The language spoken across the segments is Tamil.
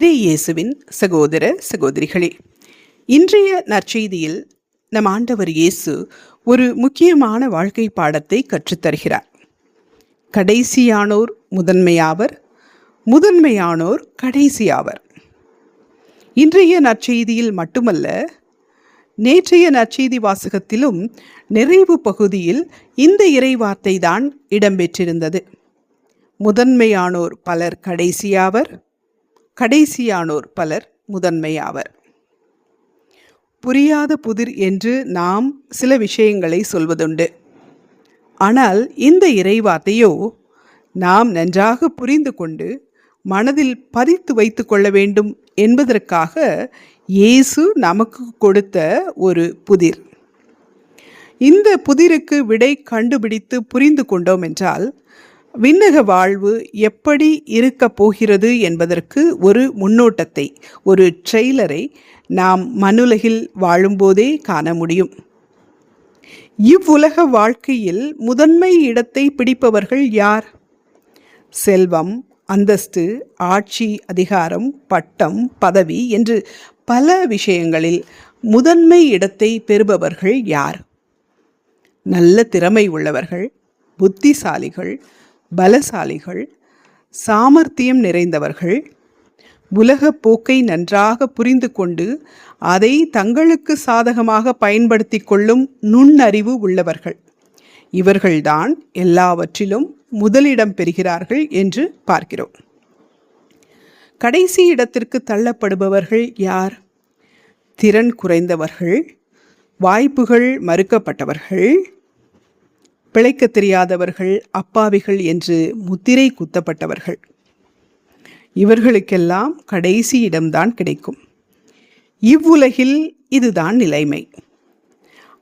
இயேசுவின் சகோதர சகோதரிகளே, இன்றைய நற்செய்தியில் நம் ஆண்டவர் இயேசு ஒரு முக்கியமான வாழ்க்கை பாடத்தை கற்றுத்தருகிறார். கடைசியானோர் முதன்மையாவர், முதன்மையானோர் கடைசியாவர். இன்றைய நற்செய்தியில் மட்டுமல்ல, நேற்றைய நற்செய்தி வாசகத்திலும் நிறைவு பகுதியில் இந்த இறைவார்த்தை தான் இடம்பெற்றிருந்தது. முதன்மையானோர் பலர் கடைசியாவர், கடைசியானோர் பலர் முதன்மையாவர். புரியாத புதிர் என்று நாம் சில விஷயங்களை சொல்வதுண்டு. ஆனால் இந்த இறைவார்த்தையோ நாம் நன்றாக புரிந்து கொண்டு மனதில் பதித்து வைத்து கொள்ள வேண்டும் என்பதற்காக இயேசு நமக்கு கொடுத்த ஒரு புதிர். இந்த புதிருக்கு விடை கண்டுபிடித்து புரிந்து கொண்டோம் என்றால் விண்ணக வாழ்வு எப்படி இருக்கப் போகிறது என்பதற்கு ஒரு முன்னோட்டத்தை, ஒரு ட்ரெய்லரை நாம் மண்ணுலகில் வாழும்போதே காண முடியும். இவ்வுலக வாழ்க்கையில் முதன்மை இடத்தை பிடிப்பவர்கள் யார்? செல்வம், அந்தஸ்து, ஆட்சி, அதிகாரம், பட்டம், பதவி என்று பல விஷயங்களில் முதன்மை இடத்தை பெறுபவர்கள் யார்? நல்ல திறமை உள்ளவர்கள், புத்திசாலிகள், பலசாலிகள், சாமர்த்தியம் நிறைந்தவர்கள், உலக போக்கை நன்றாக புரிந்து கொண்டு அதை தங்களுக்கு சாதகமாக பயன்படுத்தி கொள்ளும் நுண்ணறிவு உள்ளவர்கள். இவர்கள்தான் எல்லாவற்றிலும் முதலிடம் பெறுகிறார்கள் என்று பார்க்கிறோம். கடைசி இடத்திற்கு தள்ளப்படுபவர்கள் யார்? திறன் குறைந்தவர்கள், வாய்ப்புகள் மறுக்கப்பட்டவர்கள், பிழைக்க தெரியாதவர்கள், அப்பாவிகள் என்று முத்திரை குத்தப்பட்டவர்கள். இவர்களுக்கெல்லாம் கடைசி இடம்தான் கிடைக்கும். இவ்வுலகில் இதுதான் நிலைமை.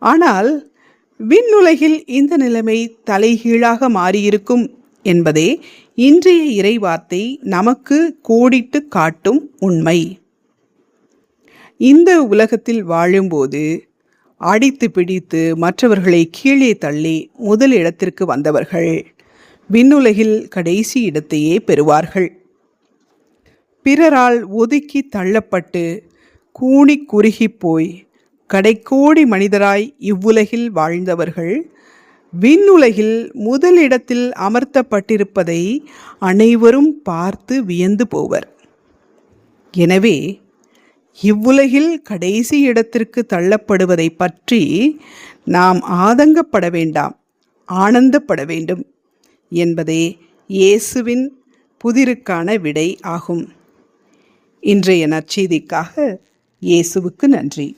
ஆனால் விண்ணுலகில் இந்த நிலைமை தலைகீழாக மாறியிருக்கும் என்பதே இன்றைய இறைவார்த்தை நமக்கு கோடிட்டு காட்டும் உண்மை. இந்த உலகத்தில் வாழும்போது அடித்து பிடித்து மற்றவர்களை கீழே தள்ளி முதல் இடத்திற்கு வந்தவர்கள் விண்ணுலகில் கடைசி இடத்தையே பெறுவார்கள். பிறரால் ஒதுக்கி தள்ளப்பட்டு கூனி குறுகி போய் கடைக்கோடி மனிதராய் இவ்வுலகில் வாழ்ந்தவர்கள் விண்ணுலகில் முதலிடத்தில் அமர்த்தப்பட்டிருப்பதை அனைவரும் பார்த்து வியந்து போவர். எனவே இவ்வுலகில் கடைசி இடத்திற்கு தள்ளப்படுவதை பற்றி நாம் ஆதங்கப்பட வேண்டாம், ஆனந்தப்பட வேண்டும் என்பதே இயேசுவின் புதிருக்கான விடை ஆகும். இன்றைய நற்செய்திக்காக இயேசுவுக்கு நன்றி.